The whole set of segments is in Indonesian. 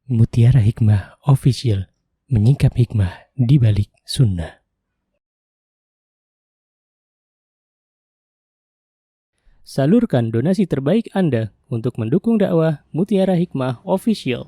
Mutiara Hikmah Official, menyingkap hikmah di balik sunnah. Salurkan donasi terbaik Anda untuk mendukung dakwah Mutiara Hikmah Official.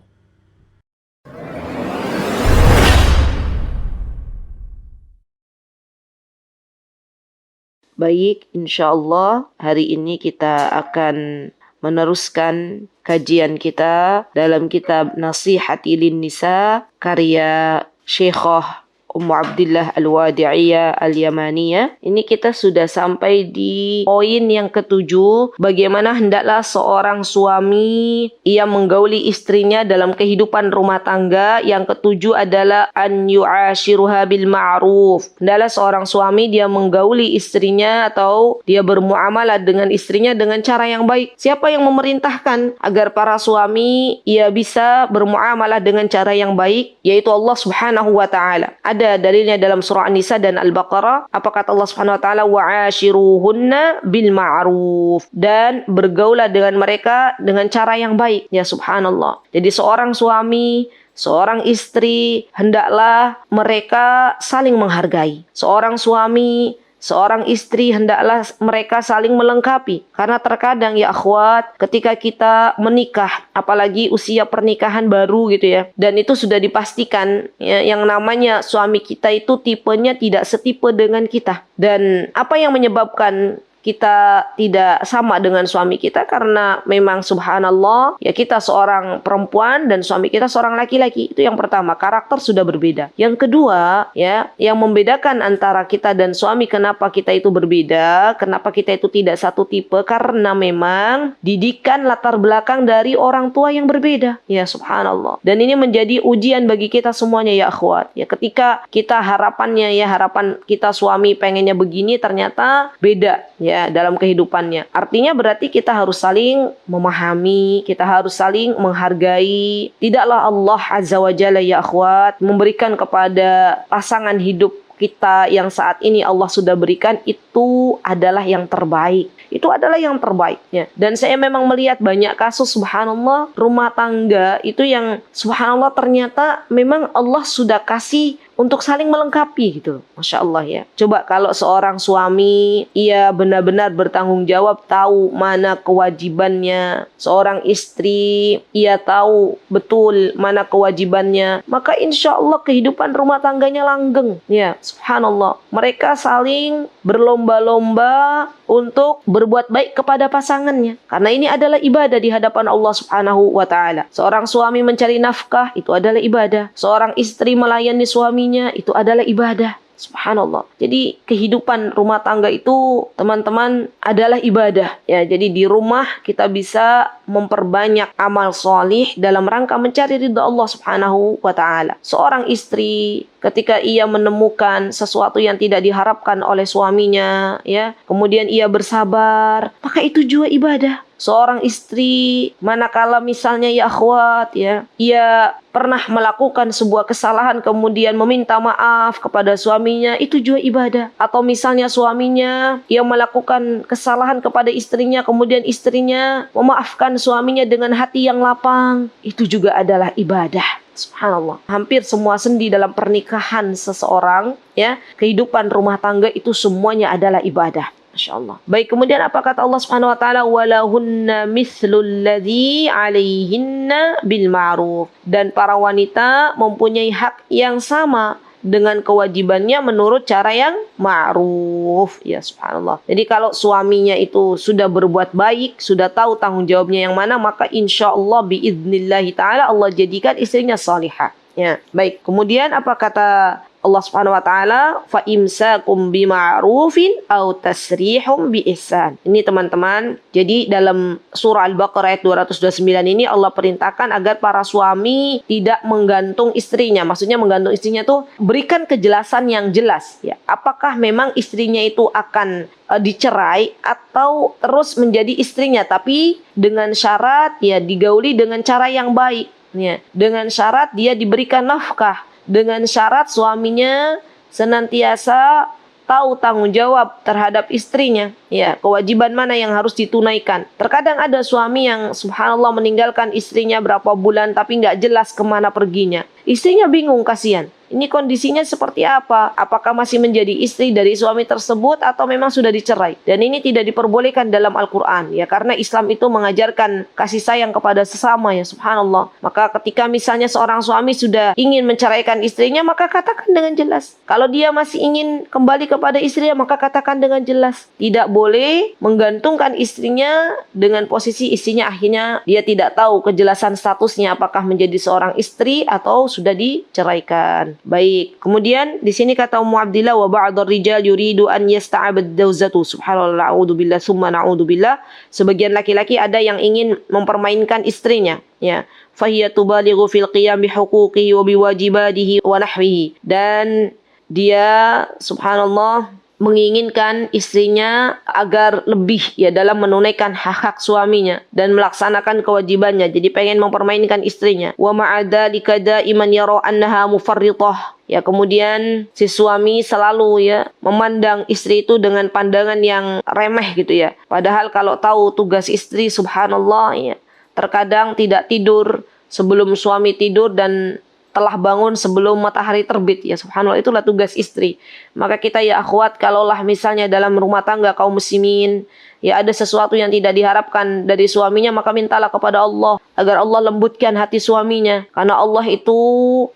Baik, insya Allah hari ini kita akan meneruskan kajian kita dalam kitab Nasihati Lin-Nisa karya Syekhah Ummu Abdillah Al-Wadi'iyah Al-Yamaniyah. Ini kita sudah sampai di poin yang ketujuh, bagaimana hendaklah seorang suami ia menggauli istrinya dalam kehidupan rumah tangga. Yang ketujuh adalah an yu'ashiruha bil ma'ruf. Hendaklah seorang suami dia menggauli istrinya atau dia bermuamalah dengan istrinya dengan cara yang baik. Siapa yang memerintahkan agar para suami ia bisa bermuamalah dengan cara yang baik? Yaitu Allah Subhanahu wa taala. Ada dalilnya dalam surah An-Nisa dan Al-Baqarah. Apa kata Allah Subhanahu wa taala? Wa'ashiruhunna bil ma'ruf. Dan bergaulah dengan mereka dengan cara yang baik. Ya subhanallah. Jadi seorang suami, seorang istri, hendaklah mereka saling menghargai. Seorang suami, seorang istri, hendaklah mereka saling melengkapi. Karena terkadang ya akhwat, ketika kita menikah, apalagi usia pernikahan baru gitu ya, dan itu sudah dipastikan ya, yang namanya suami kita itu tipenya tidak setipe dengan kita. Dan apa yang menyebabkan kita tidak sama dengan suami kita? Karena memang subhanallah ya, kita seorang perempuan dan suami kita seorang laki-laki. Itu yang pertama, karakter sudah berbeda. Yang kedua ya, yang membedakan antara kita dan suami, kenapa kita itu berbeda, kenapa kita itu tidak satu tipe, karena memang didikan latar belakang dari orang tua yang berbeda. Ya subhanallah. Dan ini menjadi ujian bagi kita semuanya ya akhwat. Ya ketika kita harapannya ya, harapan kita suami pengennya begini, ternyata beda ya dalam kehidupannya. Artinya berarti kita harus saling memahami, kita harus saling menghargai. Tidaklah Allah Azza wa Jalla ya akhwat memberikan kepada pasangan hidup kita yang saat ini Allah sudah berikan itu adalah yang terbaik. Itu adalah yang terbaik ya. Dan saya memang melihat banyak kasus subhanallah rumah tangga itu yang subhanallah ternyata memang Allah sudah kasih untuk saling melengkapi gitu. Masya Allah ya. Coba kalau seorang suami ia benar-benar bertanggung jawab, tahu mana kewajibannya. Seorang istri ia tahu betul mana kewajibannya, maka insya Allah kehidupan rumah tangganya langgeng. Ya subhanallah. Mereka saling berlomba-lomba untuk berbuat baik kepada pasangannya. Karena ini adalah ibadah di hadapan Allah Subhanahu wa taala. Seorang suami mencari nafkah itu adalah ibadah. Seorang istri melayani suaminya itu adalah ibadah. Subhanallah. Jadi kehidupan rumah tangga itu teman-teman adalah ibadah ya. Jadi di rumah kita bisa memperbanyak amal solih dalam rangka mencari ridha Allah Subhanahu wa taala. Seorang istri ketika ia menemukan sesuatu yang tidak diharapkan oleh suaminya ya, kemudian ia bersabar, maka itu juga ibadah. Seorang istri manakala misalnya ya akhwat ya, ia pernah melakukan sebuah kesalahan kemudian meminta maaf kepada suaminya, itu juga ibadah. Atau misalnya suaminya ia melakukan kesalahan kepada istrinya, kemudian istrinya memaafkan suaminya dengan hati yang lapang, itu juga adalah ibadah. Subhanallah. Hampir semua sendi dalam pernikahan seseorang ya, kehidupan rumah tangga itu semuanya adalah ibadah. Masya Allah. Baik, kemudian apa kata Allah Subhanahu wa taala? Walahunna mithlul ladzi 'alaihinna bil ma'ruf. Dan para wanita mempunyai hak yang sama dengan kewajibannya menurut cara yang ma'ruf. Ya subhanallah. Jadi kalau suaminya itu sudah berbuat baik, sudah tahu tanggung jawabnya yang mana, maka insya Allah biidnillahi ta'ala Allah jadikan istrinya salihah. Ya, baik. Kemudian apa kata Allah Subhanahu wa taala? Fa imsakum bima'rufin aw tasrihum biihsan. Ini teman-teman, jadi dalam surah Al-Baqarah ayat 229 ini Allah perintahkan agar para suami tidak menggantung istrinya. Maksudnya menggantung istrinya tuh berikan kejelasan yang jelas ya. Apakah memang istrinya itu akan dicerai atau terus menjadi istrinya, tapi dengan syarat ya digauli dengan cara yang baik ya. Dengan syarat dia diberikan nafkah, dengan syarat suaminya senantiasa tahu tanggung jawab terhadap istrinya, ya, kewajiban mana yang harus ditunaikan. Terkadang ada suami yang subhanallah meninggalkan istrinya berapa bulan tapi nggak jelas kemana perginya. Istrinya bingung, kasihan. Ini kondisinya seperti apa? Apakah masih menjadi istri dari suami tersebut atau memang sudah dicerai? Dan ini tidak diperbolehkan dalam Al-Quran, ya, karena Islam itu mengajarkan kasih sayang kepada sesama, ya, subhanallah. Maka ketika misalnya seorang suami sudah ingin menceraikan istrinya, maka katakan dengan jelas. Kalau dia masih ingin kembali kepada istrinya, maka katakan dengan jelas. Tidak boleh menggantungkan istrinya dengan posisi istrinya akhirnya dia tidak tahu kejelasan statusnya apakah menjadi seorang istri atau sudah diceraikan. Baik, kemudian di sini kata Ummu Abdillah, wa ba'dar rijal yuridu an yasta'abad zawjatu. Subhanallah, na'udzubillah, summa na'udzubillah. Sebagian laki-laki ada yang ingin mempermainkan istrinya, ya. Fahiya tubalighu fil qiyam bihuquqihi wa biwajibatihi wa nahwihi. Dan dia subhanallah menginginkan istrinya agar lebih, ya, dalam menunaikan hak-hak suaminya dan melaksanakan kewajibannya. Jadi pengen mempermainkan istrinya. Wa ma'adzalika daiman yara annaha mufarritah. Ya, kemudian si suami selalu, ya, memandang istri itu dengan pandangan yang remeh gitu, ya. Padahal kalau tahu tugas istri subhanallah, ya, terkadang tidak tidur sebelum suami tidur dan telah bangun sebelum matahari terbit, ya, subhanallah, itulah tugas istri. Maka kita, ya akhwat, kalaulah misalnya dalam rumah tangga kaum muslimin, ya, ada sesuatu yang tidak diharapkan dari suaminya, maka mintalah kepada Allah agar Allah lembutkan hati suaminya, karena Allah itu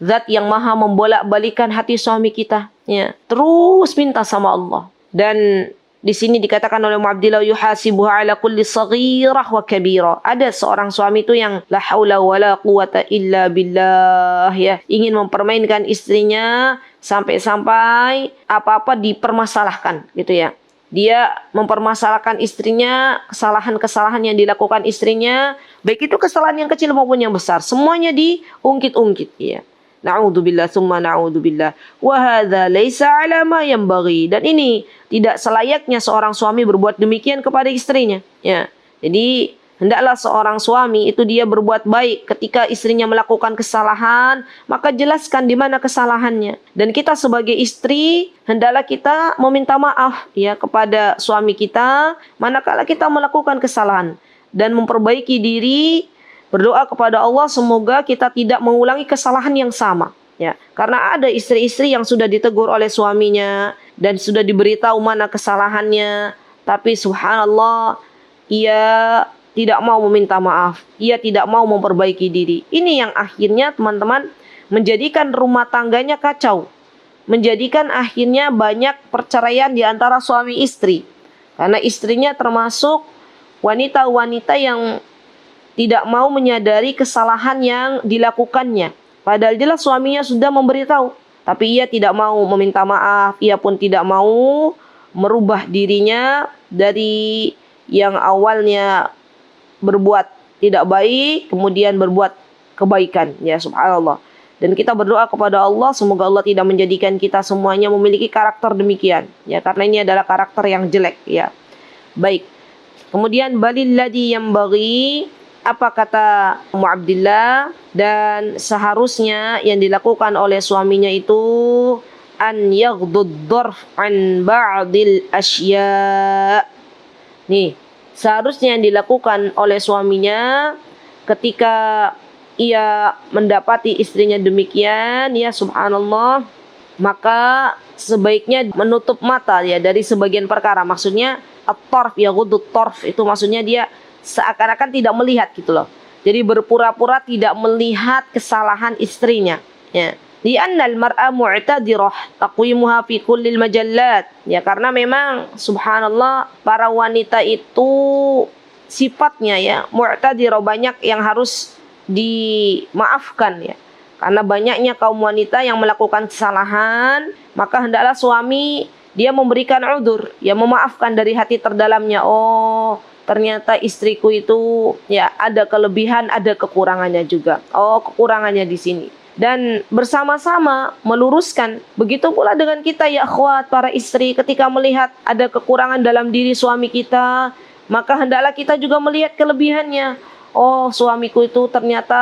zat yang maha membolak-balikan hati suami kita, ya. Terus minta sama Allah. Dan di sini dikatakan oleh Mu'abdillah, yuhasibuha ala kulli saghirah wa kabirah. Ada seorang suami itu yang la haula wa la quwata illa billah, ya, ingin mempermainkan istrinya sampai-sampai apa-apa dipermasalahkan gitu, ya. Dia mempermasalahkan istrinya, kesalahan-kesalahan yang dilakukan istrinya, baik itu kesalahan yang kecil maupun yang besar, semuanya diungkit-ungkit, ya. Na'udzubillah, summa na'udzubillah. Wa hadza laisa 'ala ma yanbaghi. Dan ini tidak selayaknya seorang suami berbuat demikian kepada istrinya, ya. Jadi hendaklah seorang suami itu dia berbuat baik ketika istrinya melakukan kesalahan, maka jelaskan di mana kesalahannya. Dan kita sebagai istri hendaklah kita meminta maaf, ya, kepada suami kita manakala kita melakukan kesalahan dan memperbaiki diri. Berdoa kepada Allah semoga kita tidak mengulangi kesalahan yang sama, ya. Karena ada istri-istri yang sudah ditegur oleh suaminya dan sudah diberitahu mana kesalahannya, tapi subhanallah ia tidak mau meminta maaf, ia tidak mau memperbaiki diri. Ini yang akhirnya teman-teman menjadikan rumah tangganya kacau, menjadikan akhirnya banyak perceraian di antara suami istri, karena istrinya termasuk wanita-wanita yang tidak mau menyadari kesalahan yang dilakukannya. Padahal jelas suaminya sudah memberitahu, tapi ia tidak mau meminta maaf. Ia pun tidak mau merubah dirinya dari yang awalnya berbuat tidak baik, kemudian berbuat kebaikan, ya, subhanallah. Dan kita berdoa kepada Allah semoga Allah tidak menjadikan kita semuanya memiliki karakter demikian, ya, karena ini adalah karakter yang jelek, ya. Baik. Kemudian balilladzi yanbaghi, apa kata Ummu Abdillah, dan seharusnya yang dilakukan oleh suaminya itu an yaghdud dharf an ba'dil asya. Nih, seharusnya yang dilakukan oleh suaminya ketika ia mendapati istrinya demikian, ya, subhanallah, maka sebaiknya menutup mata, ya, dari sebagian perkara. Maksudnya at-tarf, ya, ghudud tarf itu maksudnya dia seakan-akan tidak melihat gitu loh. Jadi berpura-pura tidak melihat kesalahan istrinya, ya. Li'annal mar'a mu'tadirah taqwimuha fi kullil majallat. Ya, karena memang subhanallah para wanita itu sifatnya, ya, mu'tadirah, banyak yang harus dimaafkan, ya. Karena banyaknya kaum wanita yang melakukan kesalahan, maka hendaklah suami dia memberikan udzur, ya, memaafkan dari hati terdalamnya. Oh, ternyata istriku itu, ya, ada kelebihan, ada kekurangannya juga. Oh, kekurangannya di sini. Dan bersama-sama meluruskan. Begitu pula dengan kita, ya akhwat, para istri, ketika melihat ada kekurangan dalam diri suami kita, maka hendaklah kita juga melihat kelebihannya. oh suamiku itu ternyata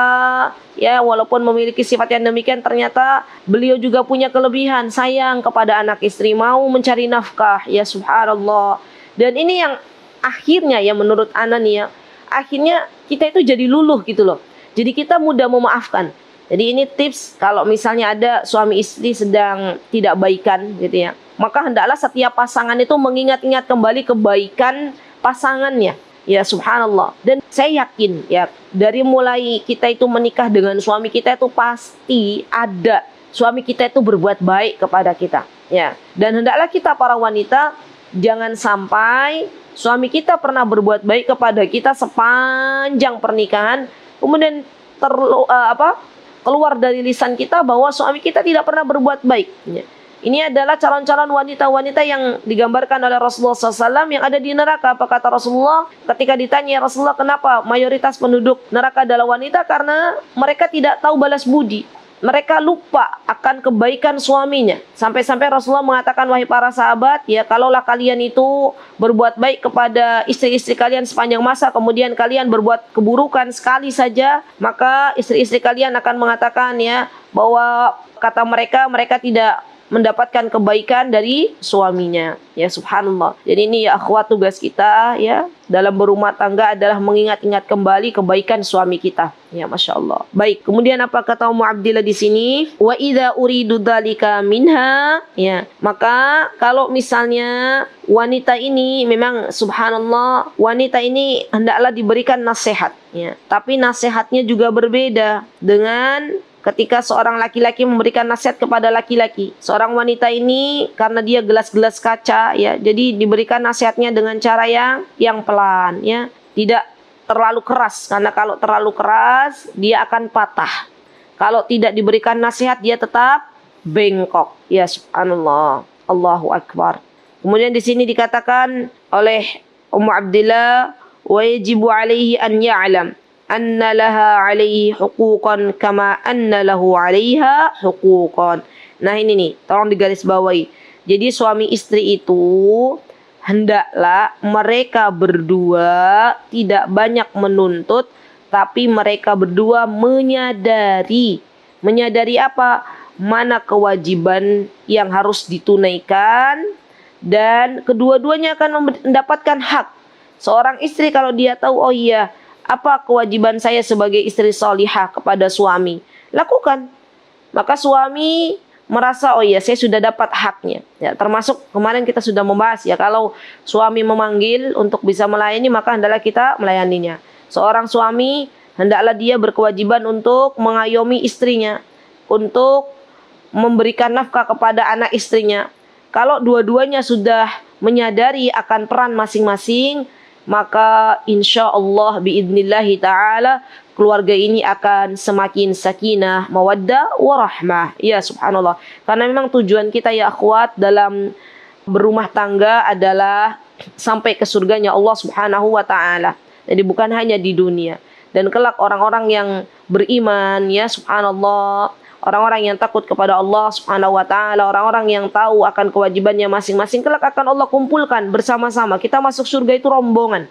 ya walaupun memiliki sifat yang demikian, ternyata beliau juga punya kelebihan, sayang kepada anak istri, mau mencari nafkah, ya subhanallah. Dan ini yang akhirnya ya menurut ana nih ya, akhirnya kita itu jadi luluh gitu loh. Jadi kita mudah memaafkan. Jadi ini tips kalau misalnya ada suami istri sedang tidak baikan gitu ya, maka hendaklah setiap pasangan itu mengingat-ingat kembali kebaikan pasangannya. Ya subhanallah. Dan saya yakin ya, dari mulai kita itu menikah dengan suami kita itu pasti ada suami kita itu berbuat baik kepada kita. Ya. Dan hendaklah kita para wanita jangan sampai suami kita pernah berbuat baik kepada kita sepanjang pernikahan, kemudian keluar dari lisan kita bahwa suami kita tidak pernah berbuat baik. Ya. Ini adalah calon-calon wanita-wanita yang digambarkan oleh Rasulullah SAW yang ada di neraka. Apa kata Rasulullah? Ketika ditanya, Rasulullah, kenapa mayoritas penduduk neraka adalah wanita? Karena mereka tidak tahu balas budi. Mereka lupa akan kebaikan suaminya. Sampai-sampai Rasulullah mengatakan, wahai para sahabat, ya kalaulah kalian itu berbuat baik kepada istri-istri kalian sepanjang masa, kemudian kalian berbuat keburukan sekali saja, maka istri-istri kalian akan mengatakan ya bahwa kata mereka tidak mendapatkan kebaikan dari suaminya. Ya subhanallah. Jadi ini ya akhwat, tugas kita ya dalam berumah tangga adalah mengingat-ingat kembali kebaikan suami kita. Ya Masya Allah. Baik, kemudian apa kata Ummu Abdillah di sini? Wa idza uridu dzalika minha, ya. Maka kalau misalnya wanita ini memang subhanallah, wanita ini hendaklah diberikan nasihat, ya. Tapi nasihatnya juga berbeda dengan ketika seorang laki-laki memberikan nasihat kepada laki-laki. Seorang wanita ini karena dia gelas-gelas kaca ya, jadi diberikan nasihatnya dengan cara yang pelan ya, tidak terlalu keras, karena kalau terlalu keras dia akan patah. Kalau tidak diberikan nasihat dia tetap bengkok. Ya subhanallah. Allahu akbar. Kemudian di sini dikatakan oleh Ummu Abdillah, wa yajibu alaihi an ya'lam anna laha alaihi huquqan kama anna lahu alaiha huquqan. Nah ini nih, tolong digarisbawahi. Jadi suami istri itu hendaklah mereka berdua tidak banyak menuntut, tapi mereka berdua menyadari apa? Mana kewajiban yang harus ditunaikan, dan kedua-duanya akan mendapatkan hak. Seorang istri kalau dia tahu, oh iya, apa kewajiban saya sebagai istri salihah kepada suami, lakukan. Maka suami merasa, oh iya, saya sudah dapat haknya. Ya, termasuk kemarin kita sudah membahas ya, kalau suami memanggil untuk bisa melayani, maka hendaklah kita melayaninya. Seorang suami hendaklah dia berkewajiban untuk mengayomi istrinya, untuk memberikan nafkah kepada anak istrinya. Kalau dua-duanya sudah menyadari akan peran masing-masing, maka insya Allah biidnillahi ta'ala keluarga ini akan semakin sakinah, mawaddah, warahmah. Ya subhanallah. Karena memang tujuan kita ya akhwat dalam berumah tangga adalah sampai ke surganya Allah subhanahu wa ta'ala. Jadi bukan hanya di dunia. Dan kelak orang-orang yang beriman ya subhanallah, orang-orang yang takut kepada Allah subhanahu wa ta'ala, orang-orang yang tahu akan kewajibannya masing-masing, kelak akan Allah kumpulkan bersama-sama. Kita masuk surga itu rombongan.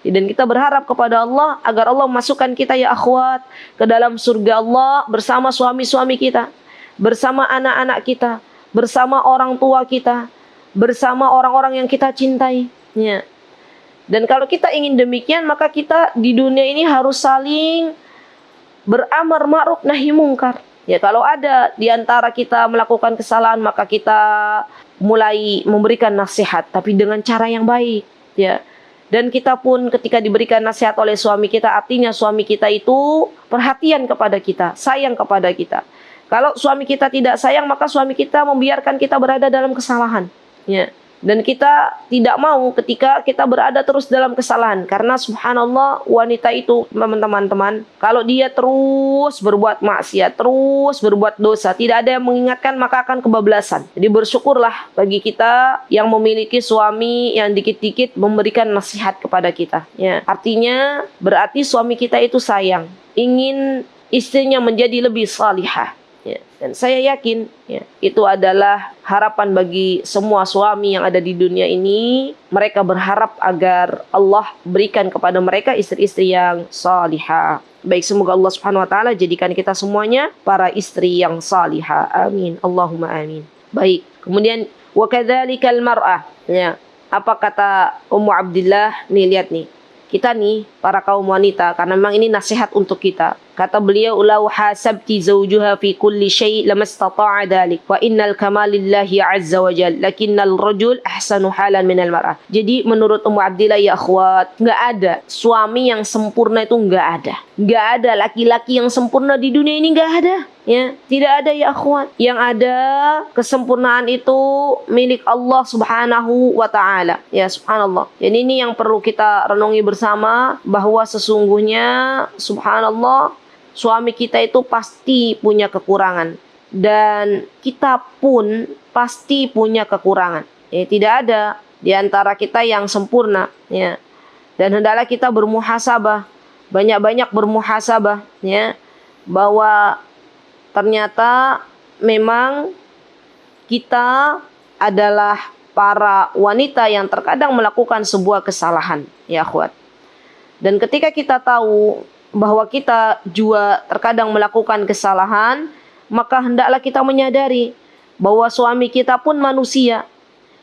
Dan kita berharap kepada Allah agar Allah masukkan kita ya akhwat ke dalam surga Allah bersama suami-suami kita, bersama anak-anak kita, bersama orang tua kita, bersama orang-orang yang kita cintai. Ya. Dan kalau kita ingin demikian, maka kita di dunia ini harus saling beramar ma'ruf nahi mungkar. Ya, kalau ada di antara kita melakukan kesalahan, maka kita mulai memberikan nasihat, tapi dengan cara yang baik. Ya. Dan kita pun ketika diberikan nasihat oleh suami kita, artinya suami kita itu perhatian kepada kita, sayang kepada kita. Kalau suami kita tidak sayang, maka suami kita membiarkan kita berada dalam kesalahan. Ya. Dan kita tidak mau ketika kita berada terus dalam kesalahan. Karena subhanallah wanita itu teman-teman, kalau dia terus berbuat maksiat, terus berbuat dosa, tidak ada yang mengingatkan, maka akan kebablasan. Jadi bersyukurlah bagi kita yang memiliki suami yang dikit-dikit memberikan nasihat kepada kita. Ya, artinya berarti suami kita itu sayang, ingin istrinya menjadi lebih salihah. Ya, dan saya yakin ya, itu adalah harapan bagi semua suami yang ada di dunia ini. Mereka berharap agar Allah berikan kepada mereka istri-istri yang salihah. Baik, semoga Allah Subhanahu wa taala jadikan kita semuanya para istri yang salihah. Amin. Allahumma amin. Baik, kemudian wa kadzalikal mar'ah. Ya, apa kata Ummu Abdillah? Nih lihat nih. Kita nih para kaum wanita, karena memang ini nasihat untuk kita. Kata beliau, "Lau hasabti zawjuha fi kulli syai' lamastata'a dhalik wa innal kamalillahi 'azza wa jalla lakinnal rajul ahsanu halan minal mar'ah." Jadi menurut Ummu Abdillah ya akhwat, enggak ada suami yang sempurna, itu enggak ada. Enggak ada laki-laki yang sempurna di dunia ini, enggak ada. Ya, tidak ada ya akhwat. Yang ada kesempurnaan itu milik Allah Subhanahu wa taala. Ya, subhanallah. Jadi ini yang perlu kita renungi bersama, bahwa sesungguhnya subhanallah suami kita itu pasti punya kekurangan dan kita pun pasti punya kekurangan. Ya, tidak ada di antara kita yang sempurna, ya. Dan hendaklah kita bermuhasabah, banyak-banyak bermuhasabah, ya, bahwa ternyata memang kita adalah para wanita yang terkadang melakukan sebuah kesalahan, ya akhwat. Dan ketika kita tahu bahwa kita juga terkadang melakukan kesalahan, maka hendaklah kita menyadari bahwa suami kita pun manusia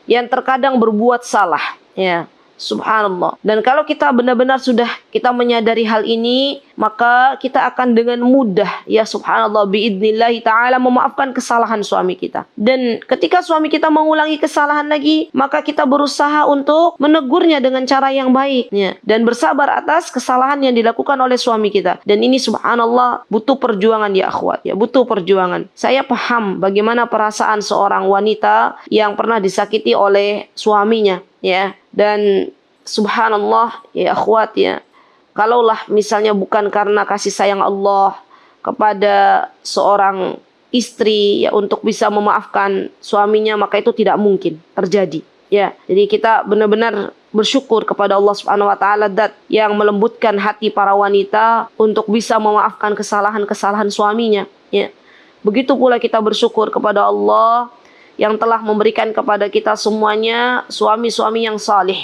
yang terkadang berbuat salah, ya. Subhanallah. Dan kalau kita benar-benar sudah kita menyadari hal ini, maka kita akan dengan mudah, ya subhanallah, biidnillahi ta'ala memaafkan kesalahan suami kita. Dan ketika suami kita mengulangi kesalahan lagi, maka kita berusaha untuk menegurnya dengan cara yang baik, ya. Dan bersabar atas kesalahan yang dilakukan oleh suami kita. Dan ini subhanallah butuh perjuangan ya akhwat, ya, butuh perjuangan. Saya paham bagaimana perasaan seorang wanita yang pernah disakiti oleh suaminya, ya. Dan subhanallah ya akhwat, ya, kalaulah misalnya bukan karena kasih sayang Allah kepada seorang istri, ya, untuk bisa memaafkan suaminya, maka itu tidak mungkin terjadi, ya. Jadi kita benar-benar bersyukur kepada Allah Subhanahu wa taala, zat yang melembutkan hati para wanita untuk bisa memaafkan kesalahan-kesalahan suaminya, ya. Begitu pula kita bersyukur kepada Allah yang telah memberikan kepada kita semuanya suami-suami yang salih,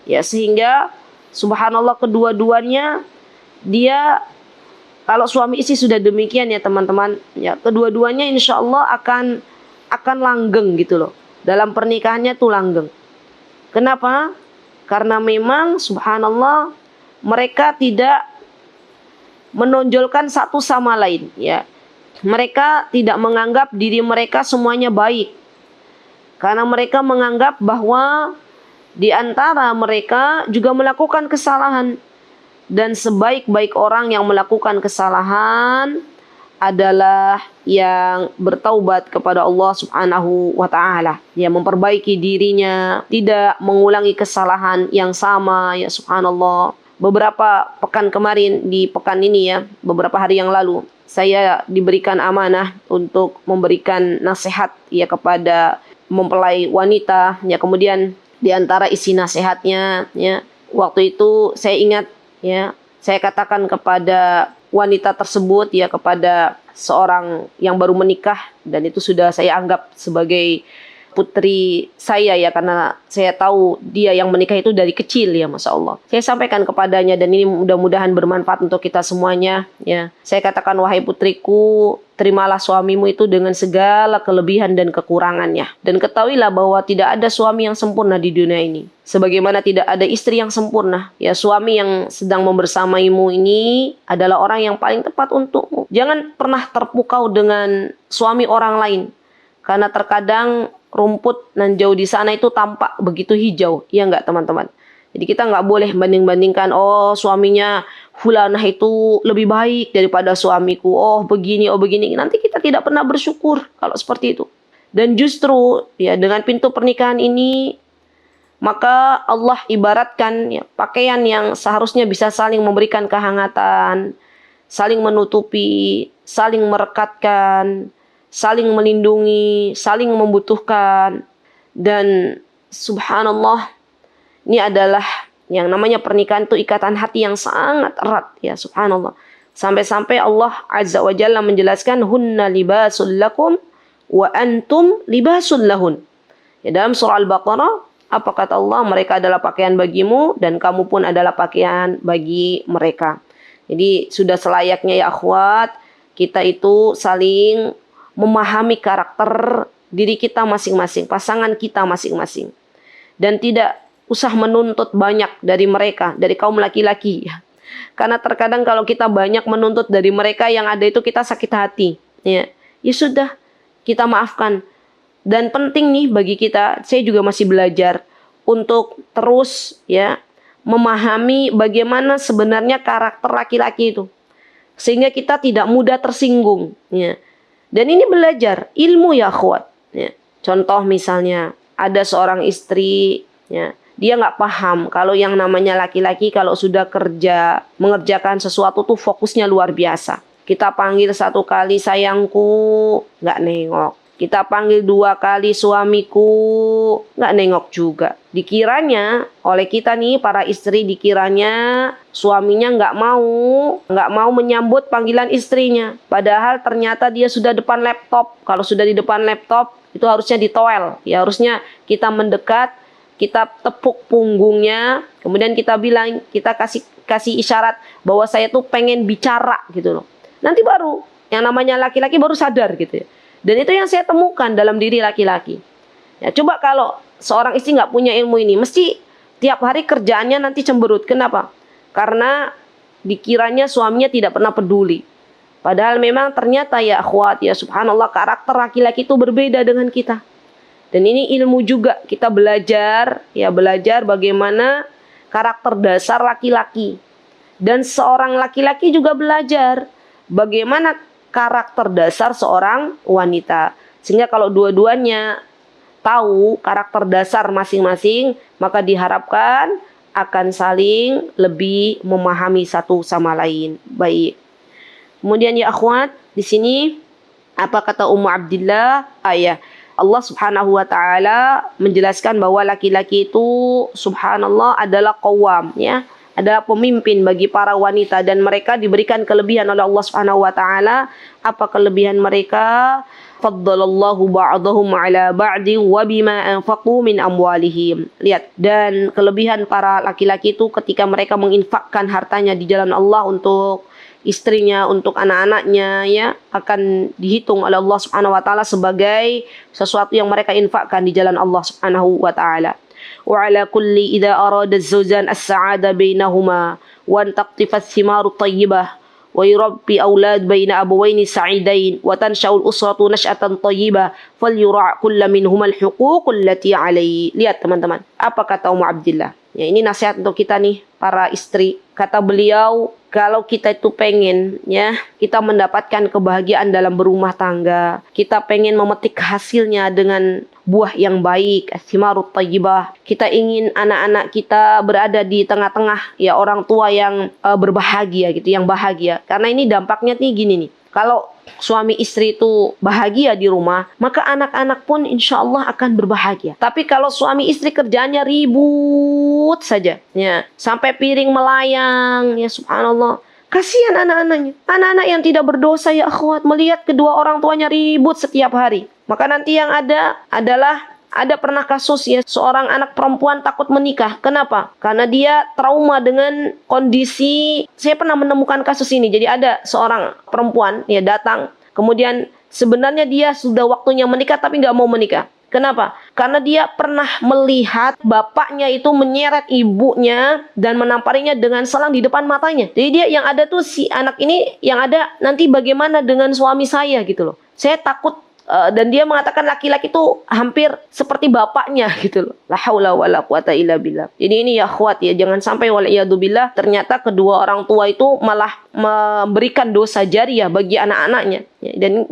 ya, sehingga subhanallah kedua-duanya, dia, kalau suami istri sudah demikian ya teman-teman, ya, kedua-duanya insya Allah akan langgeng gitu loh, dalam pernikahannya tuh langgeng. Kenapa? Karena memang subhanallah mereka tidak menonjolkan satu sama lain, ya. Mereka tidak menganggap diri mereka semuanya baik, karena mereka menganggap bahwa di antara mereka juga melakukan kesalahan. Dan sebaik-baik orang yang melakukan kesalahan adalah yang bertaubat kepada Allah Subhanahu wa taala, yang memperbaiki dirinya, tidak mengulangi kesalahan yang sama, ya subhanallah. Beberapa pekan kemarin, di pekan ini ya, beberapa hari yang lalu, saya diberikan amanah untuk memberikan nasihat, ya, kepada mempelai wanita, ya. Kemudian di antara isi nasihatnya, ya, waktu itu saya ingat, ya, saya katakan kepada wanita tersebut, ya, kepada seorang yang baru menikah, dan itu sudah saya anggap sebagai putri saya, ya, karena saya tahu dia yang menikah itu dari kecil, ya, masya Allah. Saya sampaikan kepadanya, dan ini mudah-mudahan bermanfaat untuk kita semuanya, ya. Saya katakan, wahai putriku, terimalah suamimu itu dengan segala kelebihan dan kekurangannya, dan ketahuilah bahwa tidak ada suami yang sempurna di dunia ini, sebagaimana tidak ada istri yang sempurna, ya. Suami yang sedang membersamaimu ini adalah orang yang paling tepat untukmu. Jangan pernah terpukau dengan suami orang lain, karena terkadang rumput nan jauh di sana itu tampak begitu hijau, ya enggak teman-teman? Jadi kita nggak boleh banding-bandingkan, oh suaminya fulanah itu lebih baik daripada suamiku, oh begini, oh begini. Nanti kita tidak pernah bersyukur kalau seperti itu. Dan justru, ya, dengan pintu pernikahan ini, maka Allah ibaratkan, ya, pakaian yang seharusnya bisa saling memberikan kehangatan, saling menutupi, saling merekatkan, saling melindungi, saling membutuhkan. Dan subhanallah, ini adalah yang namanya pernikahan itu ikatan hati yang sangat erat, ya subhanallah. Sampai-sampai Allah Azza wa Jalla menjelaskan hunna libasul lakum wa antum libasul lahun. Ya, dalam surah Al-Baqarah, apa kata Allah? Mereka adalah pakaian bagimu dan kamu pun adalah pakaian bagi mereka. Jadi sudah selayaknya ya akhwat, kita itu saling memahami karakter diri kita masing-masing, pasangan kita masing-masing. Dan tidak usah menuntut banyak dari mereka, dari kaum laki-laki. Karena terkadang kalau kita banyak menuntut dari mereka, yang ada itu kita sakit hati. Ya sudah, kita maafkan. Dan penting nih bagi kita, saya juga masih belajar untuk terus ya memahami bagaimana sebenarnya karakter laki-laki itu, sehingga kita tidak mudah tersinggung. Ya. Dan ini belajar ilmu ya akhwat. Ya. Contoh misalnya ada seorang istri, ya, dia nggak paham kalau yang namanya laki-laki kalau sudah kerja mengerjakan sesuatu tuh fokusnya luar biasa. Kita panggil satu kali sayangku, nggak nengok. Kita panggil 2 kali suamiku, nggak nengok juga. Dikiranya oleh kita nih para istri, dikiranya suaminya nggak mau menyambut panggilan istrinya. Padahal ternyata dia sudah depan laptop. Kalau sudah di depan laptop itu harusnya ditoel. Ya harusnya kita mendekat, kita tepuk punggungnya, kemudian kita bilang, kita kasih isyarat bahwa saya tuh pengen bicara gitu loh. Nanti baru yang namanya laki-laki baru sadar gitu ya. Dan itu yang saya temukan dalam diri laki-laki. Ya, coba kalau seorang istri nggak punya ilmu ini, mesti tiap hari kerjaannya nanti cemberut. Kenapa? Karena dikiranya suaminya tidak pernah peduli. Padahal memang ternyata ya akhwat, ya subhanallah, karakter laki-laki itu berbeda dengan kita. Dan ini ilmu juga, kita belajar bagaimana karakter dasar laki-laki. Dan seorang laki-laki juga belajar bagaimana karakter dasar seorang wanita. Sehingga kalau dua-duanya tahu karakter dasar masing-masing, maka diharapkan akan saling lebih memahami satu sama lain. Baik. Kemudian ya akhwat, di sini apa kata Ummu Abdillah? Allah Subhanahu wa taala menjelaskan bahwa laki-laki itu subhanallah adalah qawwam, ya. Ada pemimpin bagi para wanita dan mereka diberikan kelebihan oleh Allah Subhanahu wa taala. Apa kelebihan mereka? Faddalallahu ba'dahum 'ala ba'di wa bima anfaqu min amwalihim. Lihat, dan kelebihan para laki-laki itu ketika mereka menginfakkan hartanya di jalan Allah untuk istrinya, untuk anak-anaknya, ya, akan dihitung oleh Allah Subhanahu wa taala sebagai sesuatu yang mereka infakkan di jalan Allah Subhanahu wa taala. وعلى كل إذا أراد الزوجان السعادة بينهما وأن تقطف الثمار الطيبة ويربي أولاد بين أبوين سعيدين وتنشأ الأسرة نشأة طيبة فليراع كل منهما الحقوق التي عليه. Lihat teman-teman, apa kata Ummu Abdillah? Ya, ini nasihat untuk kita nih para istri. Kata beliau, kalau kita itu pengen, ya, kita mendapatkan kebahagiaan dalam berumah tangga, kita pengen memetik hasilnya dengan buah yang baik, thimarut thayyibah. Kita ingin anak-anak kita berada di tengah-tengah ya orang tua yang berbahagia gitu, yang bahagia. Karena ini dampaknya nih gini nih. Kalau suami istri itu bahagia di rumah, maka anak-anak pun insya Allah akan berbahagia. Tapi kalau suami istri kerjaannya ribut saja, ya, sampai piring melayang, ya subhanallah, kasihan anak-anaknya. Anak-anak yang tidak berdosa ya akhwat, melihat kedua orang tuanya ribut setiap hari. Maka nanti yang ada adalah, ada pernah kasus ya, seorang anak perempuan takut menikah. Kenapa? Karena dia trauma dengan kondisi. Saya pernah menemukan kasus ini. Jadi ada seorang perempuan ya datang, kemudian sebenarnya dia sudah waktunya menikah tapi nggak mau menikah. Kenapa? Karena dia pernah melihat bapaknya itu menyeret ibunya dan menamparinya dengan selang di depan matanya. Jadi dia yang ada tuh, si anak ini yang ada nanti bagaimana dengan suami saya gitu loh. Saya takut. Dan dia mengatakan laki-laki itu hampir seperti bapaknya gitu loh. La haula wala quwata illa billah. Jadi ini ya akhwat ya, jangan sampai waliyadzubillah ternyata kedua orang tua itu malah memberikan dosa jariah bagi anak-anaknya. Ya, dan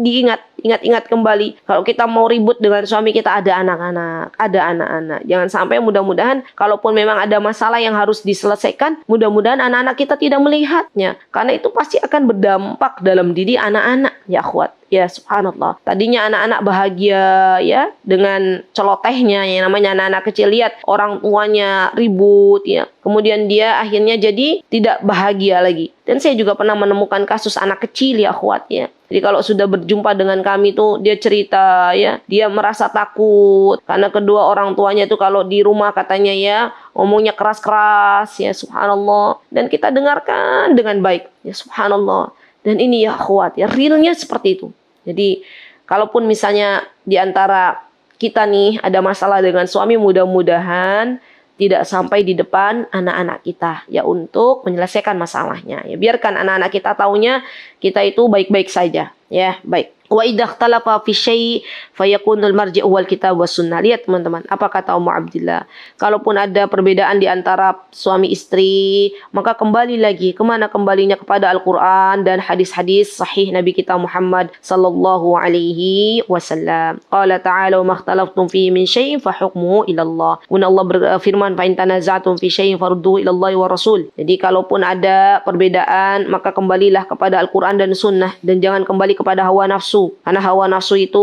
ingat kembali, kalau kita mau ribut dengan suami kita, ada anak-anak. Jangan sampai, mudah-mudahan kalaupun memang ada masalah yang harus diselesaikan, mudah-mudahan anak-anak kita tidak melihatnya. Karena itu pasti akan berdampak dalam diri anak-anak ya akhwat. Ya, subhanallah. Tadinya anak-anak bahagia ya dengan celotehnya, yang namanya anak-anak kecil, lihat orang tuanya ribut ya. Kemudian dia akhirnya jadi tidak bahagia lagi. Dan saya juga pernah menemukan kasus anak kecil ya akhwat ya. Jadi kalau sudah berjumpa dengan kami tuh dia cerita ya, dia merasa takut karena kedua orang tuanya itu kalau di rumah katanya ya ngomongnya keras-keras ya, subhanallah. Dan kita dengarkan dengan baik ya, subhanallah. Dan ini ya akhwat ya, realnya seperti itu. Jadi kalaupun misalnya di antara kita nih ada masalah dengan suami, mudah-mudahan tidak sampai di depan anak-anak kita ya, untuk menyelesaikan masalahnya. Ya biarkan anak-anak kita taunya kita itu baik-baik saja ya, baik. Wa idza ikhtalafa fi syai' fayakunul marji'u wal kitab was sunnah. Lihat teman-teman, apa kata Ummu Abdillah? Kalaupun ada perbedaan di antara suami istri, maka kembali lagi kemana kembalinya? Kepada Al-Quran dan hadis-hadis sahih Nabi kita Muhammad sallallahu alaihi wasallam. Qala ta'ala wa makhtalaftum fihi min syai'in fa hukmuhu ila Allah. Allah berfirman, fa in tanaza'tum fi syai'in farudduhu ila Allah wa Rasul. Jadi kalaupun ada perbedaan, maka kembalilah kepada Al-Quran dan sunnah, dan jangan kembali kepada hawa nafsu. Karena hawa nafsu itu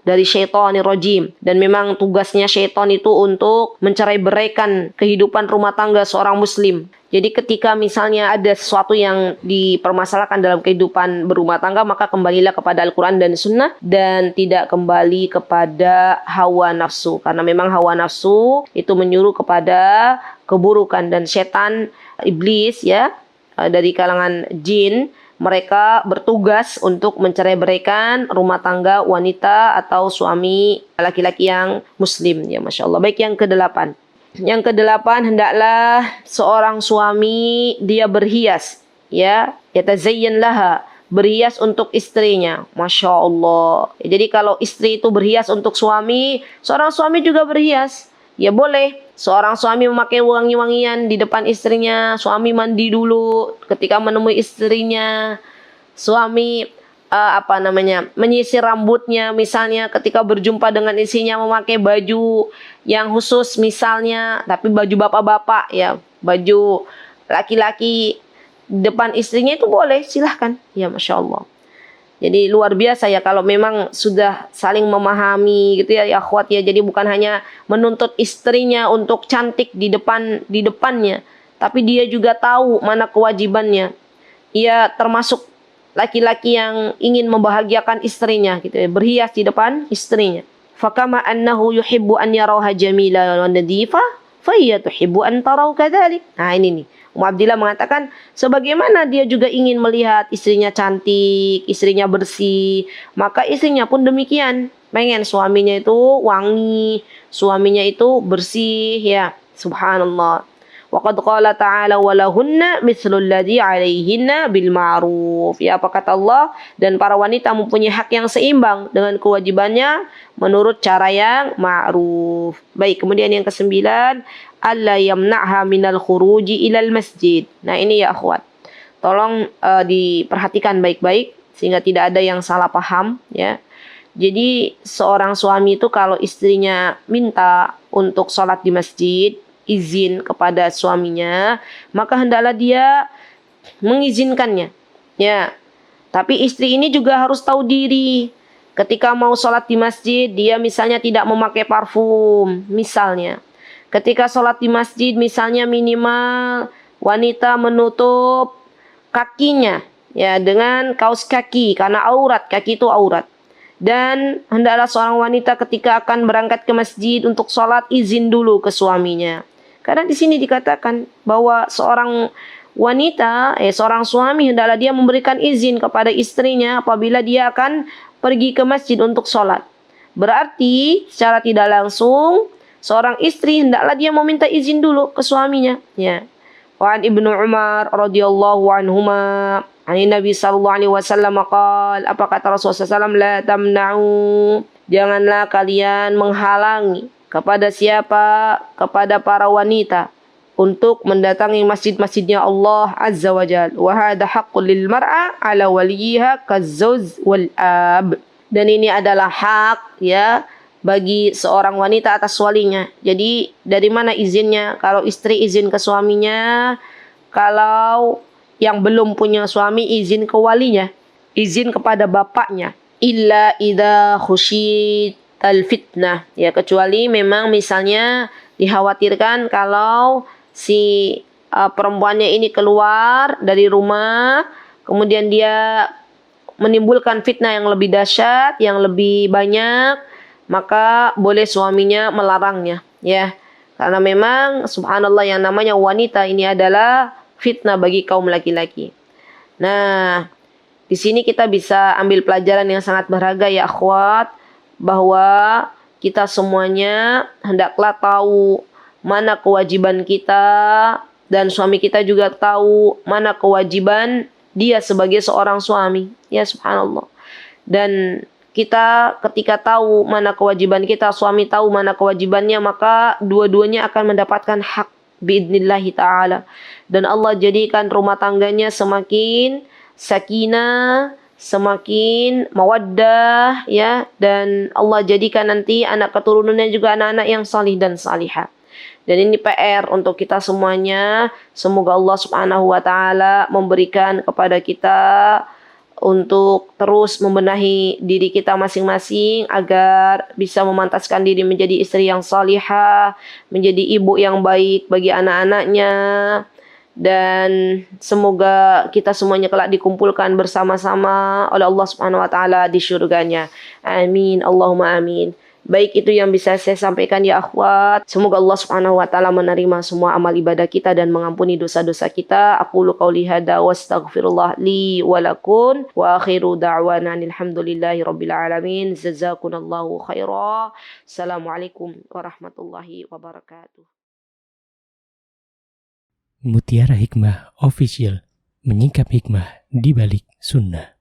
dari syaitanir rajim, dan memang tugasnya syaitan itu untuk mencerai-beraikan kehidupan rumah tangga seorang muslim. Jadi ketika misalnya ada sesuatu yang dipermasalahkan dalam kehidupan berumah tangga, maka kembalilah kepada Al-Quran dan Sunnah, dan tidak kembali kepada hawa nafsu. Karena memang hawa nafsu itu menyuruh kepada keburukan, dan setan, iblis ya, dari kalangan jin, mereka bertugas untuk mencerai-beraikan rumah tangga wanita atau suami laki-laki yang muslim ya, Masya Allah. Baik, yang ke-8. Yang ke-8, hendaklah seorang suami dia berhias ya, yatazayyan laha, berhias untuk istrinya. Masya Allah. Jadi kalau istri itu berhias untuk suami, seorang suami juga berhias. Ya boleh seorang suami memakai wangi-wangian di depan istrinya. Suami mandi dulu ketika menemui istrinya. Suami menyisir rambutnya misalnya ketika berjumpa dengan istrinya, memakai baju yang khusus misalnya, tapi baju bapak-bapak ya, baju laki-laki depan istrinya itu boleh, silahkan ya, Masya Allah. Jadi luar biasa ya kalau memang sudah saling memahami gitu ya, ya akhwat ya. Jadi bukan hanya menuntut istrinya untuk cantik di depannya, tapi dia juga tahu mana kewajibannya. Ia termasuk laki-laki yang ingin membahagiakan istrinya gitu ya, berhias di depan istrinya. Fakama annahu yuhibbu an yaraha jamila wa nadifa, fa hiya tuhibbu an tarau kadzalik. Nah ini nih, Ummu Abdillah mengatakan sebagaimana dia juga ingin melihat istrinya cantik, istrinya bersih, maka istrinya pun demikian, pengen suaminya itu wangi, suaminya itu bersih ya, subhanallah. Wa qad qala ta'ala wa lahunna mithlul ladzi 'alaihinna bil ma'ruf. Ya, apa kata Allah? Dan para wanita mempunyai hak yang seimbang dengan kewajibannya menurut cara yang ma'ruf. Baik, kemudian yang ke-9, alla yamna'ha minal khuruji ilal masjid. Nah, ini ya akhwat. Tolong diperhatikan baik-baik sehingga tidak ada yang salah paham ya. Jadi seorang suami itu kalau istrinya minta untuk sholat di masjid, izin kepada suaminya, maka hendaklah dia mengizinkannya ya. Tapi istri ini juga harus tahu diri. Ketika mau sholat di masjid, dia misalnya tidak memakai parfum misalnya. Ketika sholat di masjid misalnya minimal wanita menutup kakinya ya dengan kaos kaki, karena aurat, kaki itu aurat. Dan hendaklah seorang wanita ketika akan berangkat ke masjid untuk sholat izin dulu ke suaminya. Karena di sini dikatakan bahwa seorang wanita, seorang suami hendaklah dia memberikan izin kepada istrinya apabila dia akan pergi ke masjid untuk sholat. Berarti secara tidak langsung seorang istri hendaklah dia meminta izin dulu ke suaminya. Ya. Wa an Ibnu Umar radhiyallahu anhuma, ani Nabi sallallahu alaihi wasallam qaal, apa kata Rasulullah SAW, la tamna'u, janganlah kalian menghalangi kepada siapa? Kepada para wanita untuk mendatangi masjid-masjidnya Allah Azza wa Jalla. Wa hadha haqqul lil mar'a ala waliha kazzawj wal ab. Dan ini adalah hak ya bagi seorang wanita atas walinya. Jadi dari mana izinnya? Kalau istri izin ke suaminya, kalau yang belum punya suami izin ke walinya, izin kepada bapaknya. illa idza khusyital fitnah, ya kecuali memang misalnya dikhawatirkan kalau si perempuannya ini keluar dari rumah kemudian dia menimbulkan fitnah yang lebih dahsyat, yang lebih banyak, maka boleh suaminya melarangnya, ya. Karena memang subhanallah yang namanya wanita ini adalah fitnah bagi kaum laki-laki. Nah, di sini kita bisa ambil pelajaran yang sangat berharga ya akhwat, bahwa kita semuanya hendaklah tahu mana kewajiban kita dan suami kita juga tahu mana kewajiban dia sebagai seorang suami. Ya subhanallah. Dan kita ketika tahu mana kewajiban kita, suami tahu mana kewajibannya, maka dua-duanya akan mendapatkan hak biidnillahi ta'ala. Dan Allah jadikan rumah tangganya semakin sakinah, semakin mawaddah, ya, dan Allah jadikan nanti anak keturunannya juga anak-anak yang salih dan salihah. Dan ini PR untuk kita semuanya. Semoga Allah Subhanahu wa taala memberikan kepada kita untuk terus membenahi diri kita masing-masing agar bisa memantaskan diri menjadi istri yang salihah, menjadi ibu yang baik bagi anak-anaknya. Dan semoga kita semuanya kelak dikumpulkan bersama-sama oleh Allah Subhanahu wa taala di syurganya. Amin. Allahumma amin. Baik, itu yang bisa saya sampaikan ya akhwat. Semoga Allah Subhanahu wa taala menerima semua amal ibadah kita dan mengampuni dosa-dosa kita. Aqulu qauli hadza wa astaghfirullah li wa lakum wa akhiru da'wana alhamdulillahi rabbil alamin. Jazakumullahu khairan. Assalamualaikum warahmatullahi wabarakatuh. Mutiara Hikmah Official, menyingkap hikmah di balik sunnah.